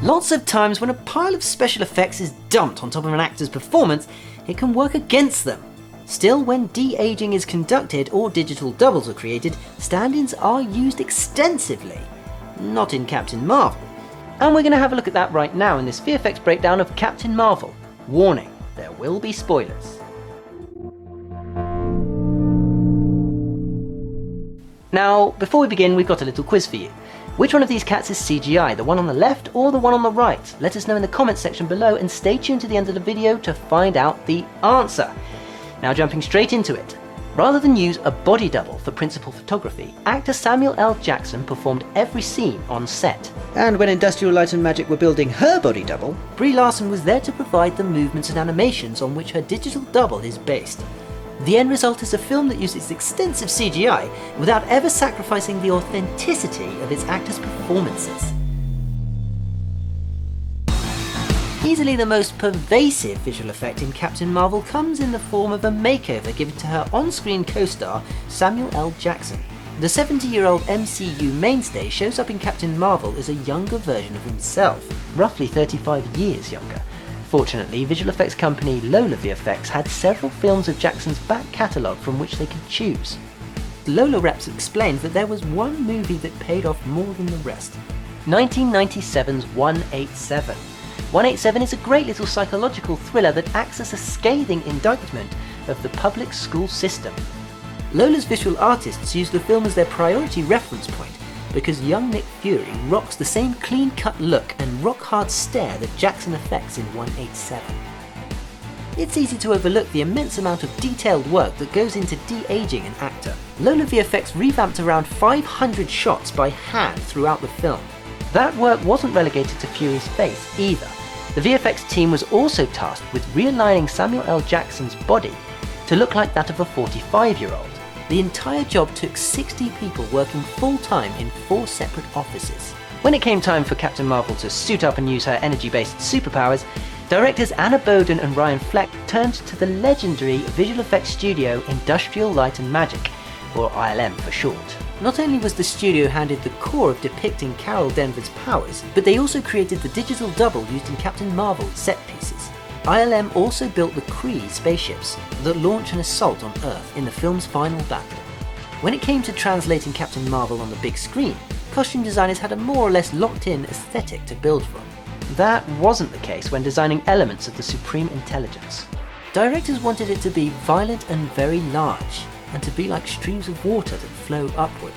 Lots of times when a pile of special effects is dumped on top of an actor's performance, it can work against them. Still, when de-aging is conducted or digital doubles are created, stand-ins are used extensively. Not in Captain Marvel. And we're going to have a look at that right now in this VFX breakdown of Captain Marvel. Warning, there will be spoilers. Now, before we begin, we've got a little quiz for you. Which one of these cats is CGI, the one on the left or the one on the right? Let us know in the comments section below and stay tuned to the end of the video to find out the answer. Now jumping straight into it. Rather than use a body double for principal photography, actor Samuel L. Jackson performed every scene on set. And when Industrial Light and Magic were building her body double, Brie Larson was there to provide the movements and animations on which her digital double is based. The end result is a film that uses extensive CGI without ever sacrificing the authenticity of its actors' performances. Easily the most pervasive visual effect in Captain Marvel comes in the form of a makeover given to her on-screen co-star Samuel L. Jackson. The 70-year-old MCU mainstay shows up in Captain Marvel as a younger version of himself, roughly 35 years younger. Fortunately, visual effects company Lola VFX had several films of Jackson's back catalogue from which they could choose. Lola reps explained that there was one movie that paid off more than the rest. 1997's 187. 187 is a great little psychological thriller that acts as a scathing indictment of the public school system. Lola's visual artists used the film as their priority reference point because young Nick Fury rocks the same clean-cut look and rock-hard stare that Jackson affects in 187. It's easy to overlook the immense amount of detailed work that goes into de-aging an actor. Lola VFX revamped around 500 shots by hand throughout the film. That work wasn't relegated to Fury's face either. The VFX team was also tasked with realigning Samuel L. Jackson's body to look like that of a 45-year-old. The entire job took 60 people working full-time in 4 separate offices. When it came time for Captain Marvel to suit up and use her energy-based superpowers, directors Anna Boden and Ryan Fleck turned to the legendary visual effects studio Industrial Light and Magic, or ILM for short. Not only was the studio handed the core of depicting Carol Danvers' powers, but they also created the digital double used in Captain Marvel's set pieces. ILM also built the Kree spaceships that launch an assault on Earth in the film's final battle. When it came to translating Captain Marvel on the big screen, costume designers had a more or less locked-in aesthetic to build from. That wasn't the case when designing elements of the Supreme Intelligence. Directors wanted it to be violent and very large, and to be like streams of water that flow upward.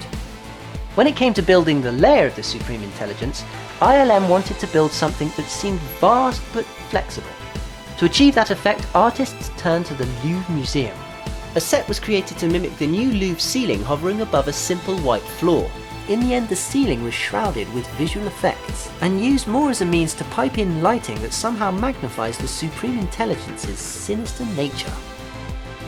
When it came to building the lair of the Supreme Intelligence, ILM wanted to build something that seemed vast but flexible. To achieve that effect, artists turned to the Louvre Museum. A set was created to mimic the new Louvre ceiling hovering above a simple white floor. In the end, the ceiling was shrouded with visual effects, and used more as a means to pipe in lighting that somehow magnifies the Supreme Intelligence's sinister nature.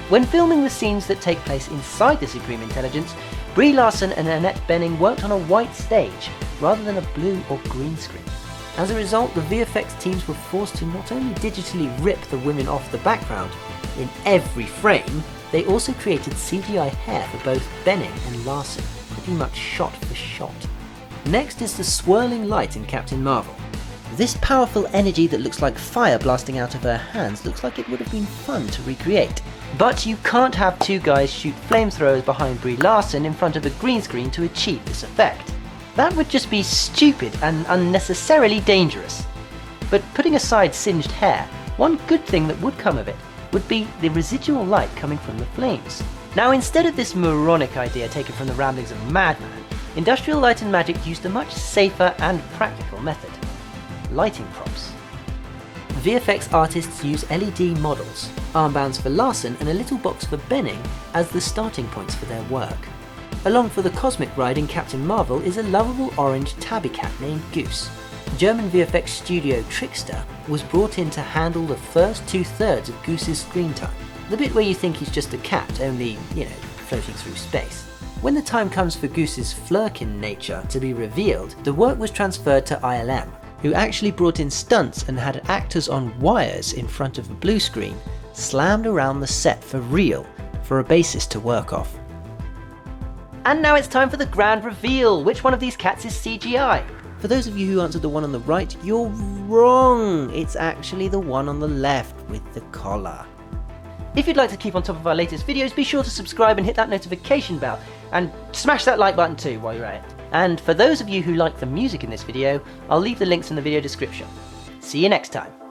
When filming the scenes that take place inside the Supreme Intelligence, Brie Larson and Annette Bening worked on a white stage, rather than a blue or green screen. As a result, the VFX teams were forced to not only digitally rip the women off the background in every frame, they also created CGI hair for both Bening and Larson, pretty much shot for shot. Next is the swirling light in Captain Marvel. This powerful energy that looks like fire blasting out of her hands looks like it would have been fun to recreate. But you can't have 2 guys shoot flamethrowers behind Brie Larson in front of a green screen to achieve this effect. That would just be stupid and unnecessarily dangerous. But putting aside singed hair, one good thing that would come of it would be the residual light coming from the flames. Now, instead of this moronic idea taken from the ramblings of a madman, Industrial Light and Magic used a much safer and practical method: lighting props. VFX artists use LED models, armbands for Larson and a little box for Bening as the starting points for their work. Along for the cosmic ride in Captain Marvel is a lovable orange tabby cat named Goose. German VFX studio Trickster was brought in to handle the first 2/3 of Goose's screen time. The bit where you think he's just a cat, only, floating through space. When the time comes for Goose's flirkin nature to be revealed, the work was transferred to ILM, who actually brought in stunts and had actors on wires in front of a blue screen, slammed around the set for real, for a basis to work off. And now it's time for the grand reveal. Which one of these cats is CGI? For those of you who answered the one on the right, you're wrong! It's actually the one on the left with the collar. If you'd like to keep on top of our latest videos, be sure to subscribe and hit that notification bell, and smash that like button too while you're at it. And for those of you who like the music in this video, I'll leave the links in the video description. See you next time!